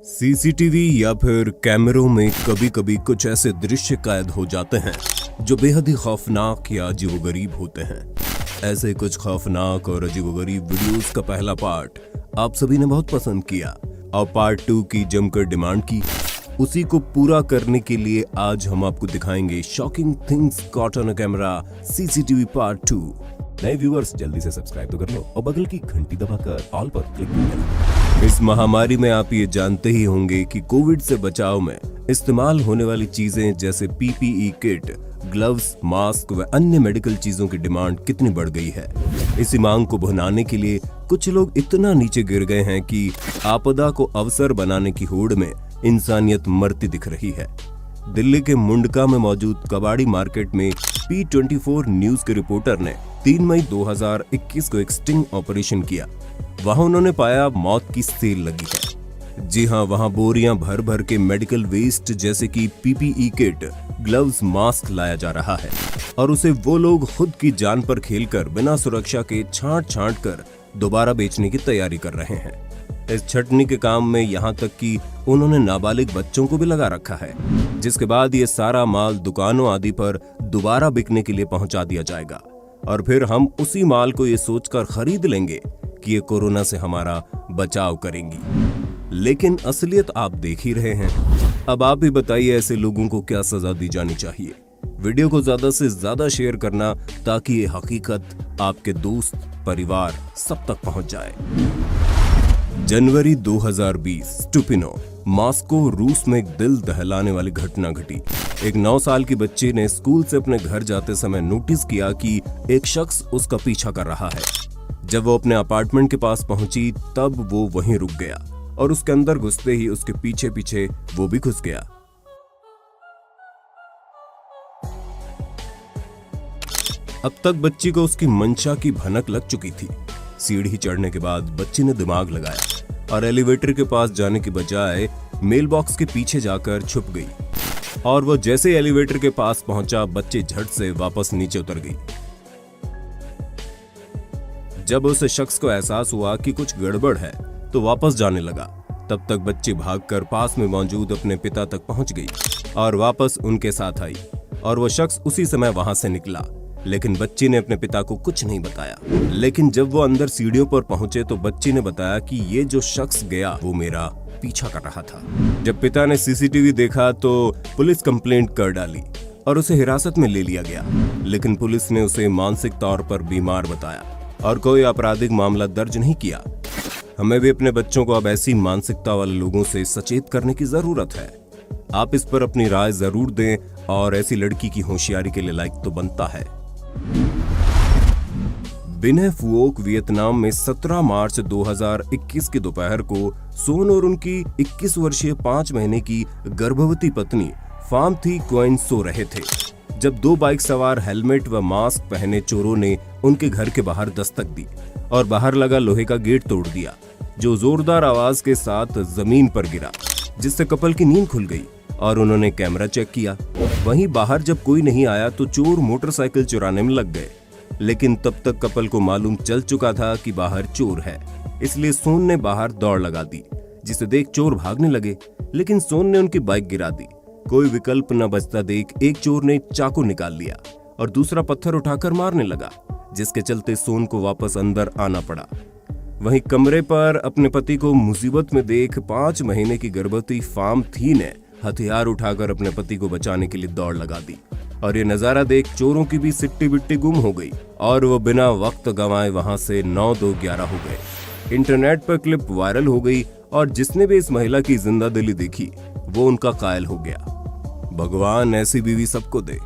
CCTV या फिर कैमरों में कभी कभी कुछ ऐसे दृश्य कैद हो जाते हैं जो बेहद ही खौफनाक या अजीबोगरीब होते हैं। ऐसे कुछ खौफनाक और अजीबोगरीब वीडियोस का पहला पार्ट आप सभी ने बहुत पसंद किया और पार्ट 2 की जमकर डिमांड की। उसी को पूरा करने के लिए आज हम आपको दिखाएंगे shocking things caught on camera CCTV part 2। नए व्यूअर्स जल्दी से सब्सक्राइब तो कर लो और बगल की घंटी दबाकर ऑल पर क्लिक करें। इस महामारी में आप ये जानते ही होंगे कि कोविड से बचाव में इस्तेमाल होने वाली चीजें जैसे पीपीई किट, ग्लव्स, मास्क व अन्य मेडिकल चीजों की डिमांड कितनी बढ़ गई है। इसी मांग को भुनाने के लिए कुछ लोग इतना नीचे गिर गए हैं कि आपदा को अवसर बनाने की होड़ में इंसानियत मरती दिख रही है। दिल्ली के मुंडका में मौजूद कबाड़ी मार्केट में P24 न्यूज के रिपोर्टर ने 3 मई 2021 को एक स्टिंग ऑपरेशन किया। वहां उन्होंने पाया मौत की सेल लगी है। जी हां, वहां बोरियां भर भर के मेडिकल वेस्ट जैसे कि पीपीई किट, ग्लव्स, मास्क लाया जा रहा है और उसे वो लोग खुद की जान पर खेलकर बिना सुरक्षा के छांट कर दोबारा बेचने की तैयारी कर रहे हैं। इस छटनी के काम में यहाँ तक कि उन्होंने नाबालिग बच्चों को भी लगा रखा है, जिसके बाद ये सारा माल दुकानों आदि पर दोबारा बिकने के लिए पहुंचा दिया जाएगा और फिर हम उसी माल को ये सोचकर खरीद लेंगे कि ये कोरोना से हमारा बचाव करेंगी। लेकिन असलियत आप देख ही रहे हैं। अब आप ही बताइए ऐसे लोगों को क्या सजा दी जानी चाहिए। वीडियो को ज्यादा से ज्यादा शेयर करना ताकि ये हकीकत आपके दोस्त, परिवार सब तक पहुंच जाए। जनवरी 2020 स्टुपिनो, मॉस्को, रूस में एक दिल दहलाने वाली घटना घटी। एक 9 साल की बच्ची ने स्कूल से अपने घर जाते समय नोटिस किया कि एक शख्स उसका पीछा कर रहा है। जब वो अपने अपार्टमेंट के पास पहुंची तब वो वहीं रुक गया और उसके अंदर घुसते ही उसके पीछे पीछे वो भी घुस गया। अब तक बच्ची को उसकी मंशा की भनक लग चुकी थी। सीढ़ी चढ़ने के बाद बच्ची ने दिमाग लगाया और एलिवेटर के पास जाने की बजाय मेल बॉक्स के पीछे जाकर छुप गई और वो जैसे एलिवेटर के पास पहुंचा बच्ची झट से वापस नीचे उतर गई। जब उस शख्स को एहसास हुआ कि कुछ गड़बड़ है तो वापस जाने लगा। तब तक बच्ची भागकर पास में मौजूद अपने पिता तक पहुंच गई और वापस उनके साथ आई और वो शख्स उसी समय वहां से निकला। लेकिन बच्ची ने अपने पिता को कुछ नहीं बताया। लेकिन जब वो अंदर सीढ़ियों पर पहुंचे तो बच्ची ने बताया कि ये जो शख्स गया वो मेरा पीछा कर रहा था। जब पिता ने सीसीटीवी देखा तो पुलिस कंप्लेंट कर डाली और उसे हिरासत में ले लिया गया। लेकिन पुलिस ने उसे मानसिक तौर पर बीमार बताया और कोई आपराधिक मामला दर्ज नहीं किया। हमें भी अपने बच्चों को अब ऐसी मानसिकता वाले लोगों से सचेत करने की जरूरत है। आप इस पर अपनी राय जरूर दें और ऐसी लड़की की होशियारी के लिए लाइक तो बनता है। बिने फुओक वियतनाम में 17 मार्च 2021 की दोपहर को सोन और उनकी 21 वर्षीय 5 महीने की गर्भवती पत्नी फाम थी क्वेन सो रहे थे जब 2 बाइक सवार हेलमेट व मास्क पहने चोरों ने उनके घर के बाहर दस्तक दी और बाहर लगा लोहे का गेट तोड़ दिया, जो जोरदार आवाज के साथ जमीन पर गिरा, जिससे कपल की नींद खुल गई और उन्होंने कैमरा चेक किया। वहीं बाहर जब कोई नहीं आया तो चोर मोटरसाइकिल चुराने में लग गए। लेकिन तब तक कपल को मालूम चल चुका था कि बाहर चोर है, इसलिए सोन ने बाहर दौड़ लगा दी, जिसे देख चोर भागने लगे। लेकिन सोन ने उनकी बाइक गिरा दी। कोई विकल्प न बचता देख एक चोर ने चाकू निकाल लिया और दूसरा पत्थर उठाकर मारने लगा, जिसके चलते सोन को वापस अंदर आना पड़ा। वहीं कमरे पर अपने पति को मुसीबत में देख 5 महीने की गर्भवती फाम थी ने हथियार उठाकर अपने पति को बचाने के लिए दौड़ लगा दी और ये नजारा देख चोरों की भी सिट्टी बिट्टी गुम हो गई और वो बिना वक्त गंवाए वहां से 9-2-11 हो गए। इंटरनेट पर क्लिप वायरल हो गई और जिसने भी इस महिला की जिंदा दिली देखी वो उनका कायल हो गया। भगवान ऐसी बीवी सबको दे।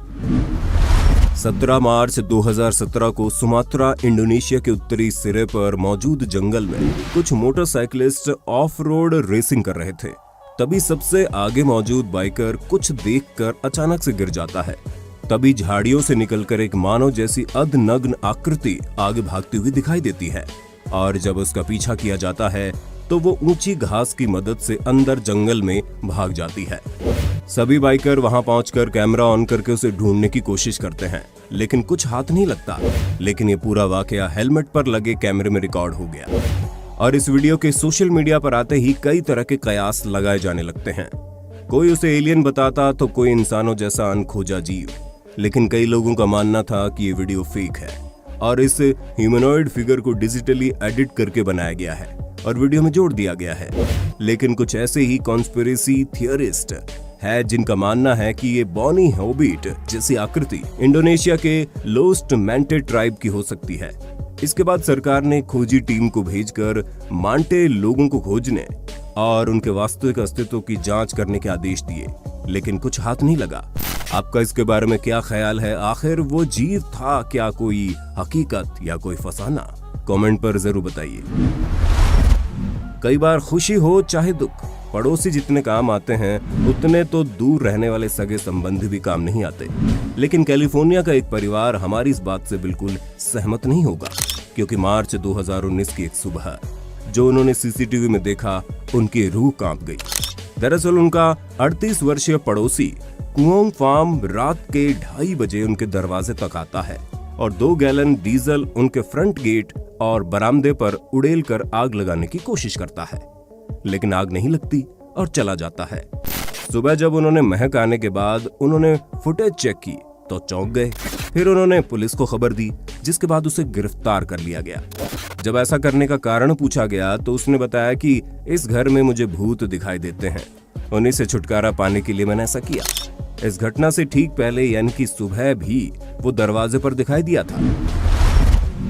17 मार्च 2017 को सुमात्रा, इंडोनेशिया के उत्तरी सिरे पर मौजूद जंगल में कुछ मोटरसाइकिलिस्ट ऑफ रोड रेसिंग कर रहे थे। तभी सबसे आगे मौजूद बाइकर कुछ देखकर अचानक से गिर जाता है। तभी झाड़ियों से निकलकर एक मानव जैसी अर्धनग्न आकृति आगे भागती हुई दिखाई देती है और जब उसका पीछा किया जाता है तो वो ऊंची घास की मदद से अंदर जंगल में भाग जाती है। सभी बाइकर वहां पहुंचकर कैमरा ऑन करके उसे ढूंढने की कोशिश करते हैं, लेकिन कुछ हाथ नहीं लगता। लेकिन ये पूरा वाकया हेलमेट पर लगे कैमरे में रिकॉर्ड हो गया और इस वीडियो के सोशल मीडिया पर आते ही कई तरह के कयास लगाए जाने लगते हैं। कोई उसे एलियन बताता तो कोई इंसानों जैसा अनखोजा जीव, लेकिन कई लोगों का मानना था कि ये वीडियो फेक है और इस ह्यूमनॉइड फिगर को डिजिटली एडिट करके बनाया गया है और वीडियो में जोड़ दिया गया है। लेकिन कुछ ऐसे ही कॉन्स्पिरेसी थियरिस्ट है जिनका मानना है कि ये बॉनी हॉबिट जैसी आकृति इंडोनेशिया के लोस्ट मैंटे ट्राइब की हो सकती है। इसके बाद सरकार ने खोजी टीम को भेजकर मांटे लोगों को खोजने और उनके वास्तविक अस्तित्व की जांच करने के आदेश दिए, लेकिन कुछ हाथ नहीं लगा। आपका इसके बारे में क्या ख्याल है? आखिर वो जीव था क्या कोई हकीकत या कोई फसाना? कमेंट पर जरूर बताइए। कई बार खुशी हो चाहे दुख, पड़ोसी जितने काम आते हैं उतने तो दूर रहने वाले सगे संबंधी भी काम नहीं आते। लेकिन कैलिफोर्निया का एक परिवार हमारी इस बात से बिल्कुल सहमत नहीं होगा, क्योंकि मार्च 2019 की एक सुबह जो उन्होंने सीसीटीवी में देखा, उनकी रूह कांप गई। दरअसल उनका 38 वर्षीय पड़ोसी कुओंग फार्म रात के 2:30 बजे उनके दरवाजे तक आता है और 2 गैलन डीजल उनके फ्रंट गेट और बरामदे पर उड़ेल कर आग लगाने की कोशिश करता है, लेकिन आग नहीं लगती और चला जाता है। सुबह जब उन्होंने महक आने के बाद उन्होंने फुटेज चेक की तो चौंक गए। फिर उन्होंने पुलिस को खबर दी, जिसके बाद उसे गिरफ्तार कर लिया गया। जब ऐसा करने का कारण पूछा गया तो उसने बताया कि इस घर में मुझे भूत दिखाई देते हैं, उन्हीं से छुटकारा पाने के लिए मैंने ऐसा किया। इस घटना से ठीक पहले यानी कि सुबह भी वो दरवाजे पर दिखाई दिया था।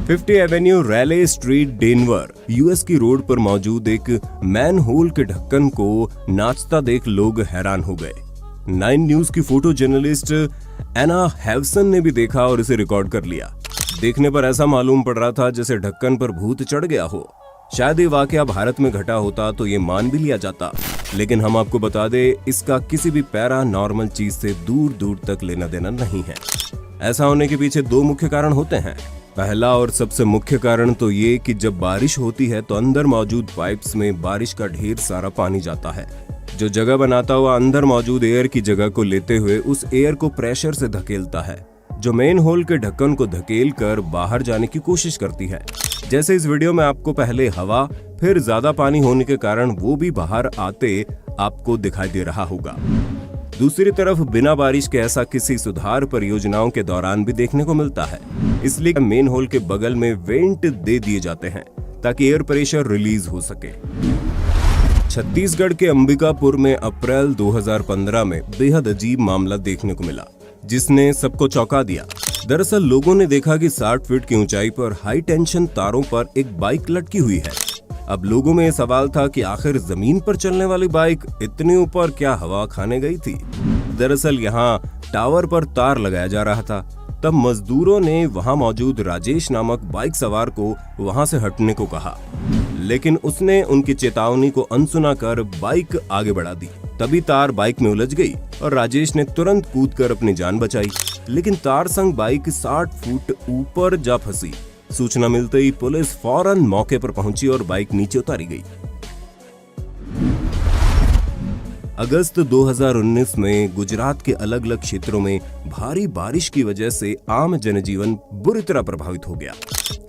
50 avenue Raleigh street Denver US की रोड पर मौजूद एक मैन होल के ढक्कन को नाचता देख लोग हैरान हो गए। 9 न्यूज की फोटो जर्नलिस्ट एना हैवसन ने भी देखा और इसे रिकॉर्ड कर लिया। देखने पर ऐसा मालूम पड़ रहा था जैसे ढक्कन पर भूत चढ़ गया हो। शायद ये वाकया भारत में घटा होता तो ये मान भी लिया जाता, लेकिन हम आपको बता दें इसका किसी भी पैरानॉर्मल चीज से दूर दूर तक लेना देना नहीं है। ऐसा होने के पीछे 2 मुख्य कारण होते हैं। पहला और सबसे मुख्य कारण तो ये कि जब बारिश होती है तो अंदर मौजूद पाइप्स में बारिश का ढेर सारा पानी जाता है, जो जगह बनाता हुआ अंदर मौजूद एयर की जगह को लेते हुए उस एयर को प्रेशर से धकेलता है, जो मेन होल के ढक्कन को धकेल कर बाहर जाने की कोशिश करती है। जैसे इस वीडियो में आपको पहले हवा फिर ज्यादा पानी होने के कारण वो भी बाहर आते आपको दिखाई दे रहा होगा। दूसरी तरफ बिना बारिश के ऐसा किसी सुधार परियोजनाओं के दौरान भी देखने को मिलता है, इसलिए मेन होल के बगल में वेंट दे दिए जाते हैं ताकि एयर प्रेशर रिलीज हो सके। छत्तीसगढ़ के अंबिकापुर में अप्रैल 2015 में बेहद अजीब मामला देखने को मिला, जिसने सबको चौंका दिया। दरअसल लोगों ने देखा कि 60 फीट की ऊंचाई पर हाई टेंशन तारों पर एक बाइक लटकी हुई है। अब लोगों में यह सवाल था कि आखिर जमीन पर चलने वाली बाइक इतने ऊपर क्या हवा खाने गई थी? दरअसल यहाँ टावर पर तार लगाया जा रहा था। तब मजदूरों ने वहां मौजूद राजेश नामक बाइक सवार को वहां से हटने को कहा, लेकिन उसने उनकी चेतावनी को अनसुना कर बाइक आगे बढ़ा दी। तभी तार बाइक में उलझ गई और राजेश ने तुरंत कूदकर अपनी जान बचाई, लेकिन तार संग बाइक 60 फुट ऊपर जा फंसी। सूचना मिलते ही पुलिस फौरन मौके पर पहुंची और बाइक नीचे उतारी गई। अगस्त 2019 में गुजरात के अलग अलग क्षेत्रों में भारी बारिश की वजह से आम जनजीवन बुरी तरह प्रभावित हो गया,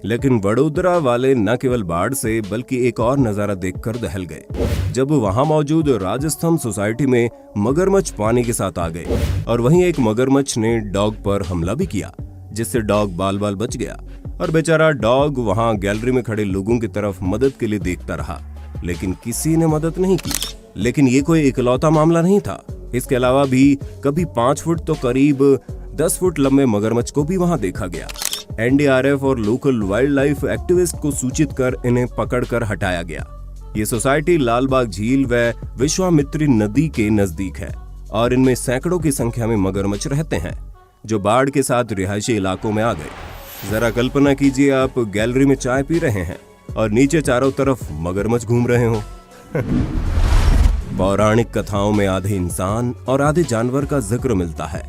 लेकिन वडोदरा वाले न केवल बाढ़ से बल्कि एक और नजारा देखकर दहल गए, जब वहां मौजूद राजस्थान सोसाइटी में मगरमच्छ पानी के साथ आ गए और वहीं एक मगरमच्छ ने डॉग पर हमला भी किया, जिससे डॉग बाल बाल बच गया और बेचारा डॉग वहां गैलरी में खड़े लोगों की तरफ मदद के लिए देखता रहा, लेकिन किसी ने मदद नहीं की। लेकिन ये कोई इकलौता मामला नहीं था। इसके अलावा भी कभी 5 फुट तो करीब 10 फुट लंबे मगरमच्छ को भी वहां देखा गया। एनडीआरएफ और लोकल वाइल्ड लाइफ एक्टिविस्ट को सूचित कर इन्हें पकड़कर हटाया गया। ये सोसाइटी लालबाग झील व विश्वामित्री नदी के नजदीक है और इनमें सैकड़ों की संख्या में मगरमच्छ रहते हैं, जो बाढ़ के साथ रिहायशी इलाकों में आ गए। जरा कल्पना कीजिए, आप गैलरी में चाय पी रहे हैं और नीचे चारों तरफ मगरमच्छ घूम रहे हो। पौराणिक कथाओं में आधे इंसान और आधे जानवर का जिक्र मिलता है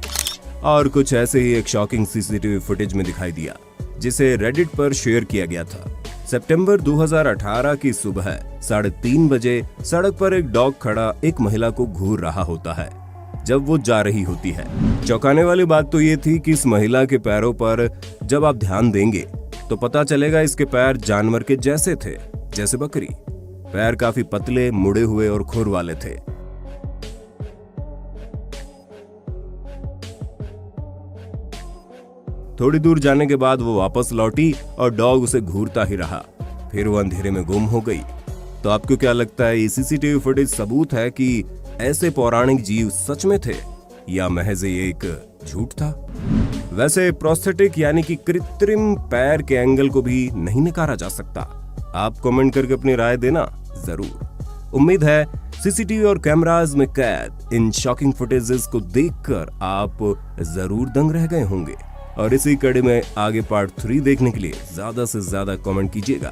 और कुछ ऐसे ही एक शॉकिंग सीसीटीवी फुटेज में दिखाई दिया, जिसे रेडिट पर शेयर किया गया था। सितंबर 2018 की सुबह 3:30 बजे सड़क पर एक डॉग खड़ा एक महिला को घूर रहा होता है, जब वो जा रही होती है। चौंकाने वाली बात तो ये थी कि इस महिला के पैरों पर जब आप ध्यान देंगे तो पता चलेगा इसके पैर जानवर के जैसे थे, जैसे बकरी। पैर काफी पतले, मुड़े हुए और खुर वाले थे। थोड़ी दूर जाने के बाद वो वापस लौटी और डॉग उसे घूरता ही रहा। फिर वो अंधेरे में गुम हो गई। तो आपको क्या लगता है, ये सीसीटीवी फुटेज सबूत है कि ऐसे पौराणिक जीव सच में थे या महज ये एक झूठ था? वैसे प्रोस्थेटिक यानी कि कृत्रिम पैर के एंगल को भी नहीं नकारा जा सकता। आप कमेंट करके अपनी राय देना जरूर। उम्मीद है सीसीटीवी और कैमरास में कैद इन शॉकिंग फुटेजेस को देखकर आप जरूर दंग रह गए होंगे। और इसी कड़ी में आगे पार्ट 3 देखने के लिए ज्यादा से ज्यादा कमेंट कीजिएगा।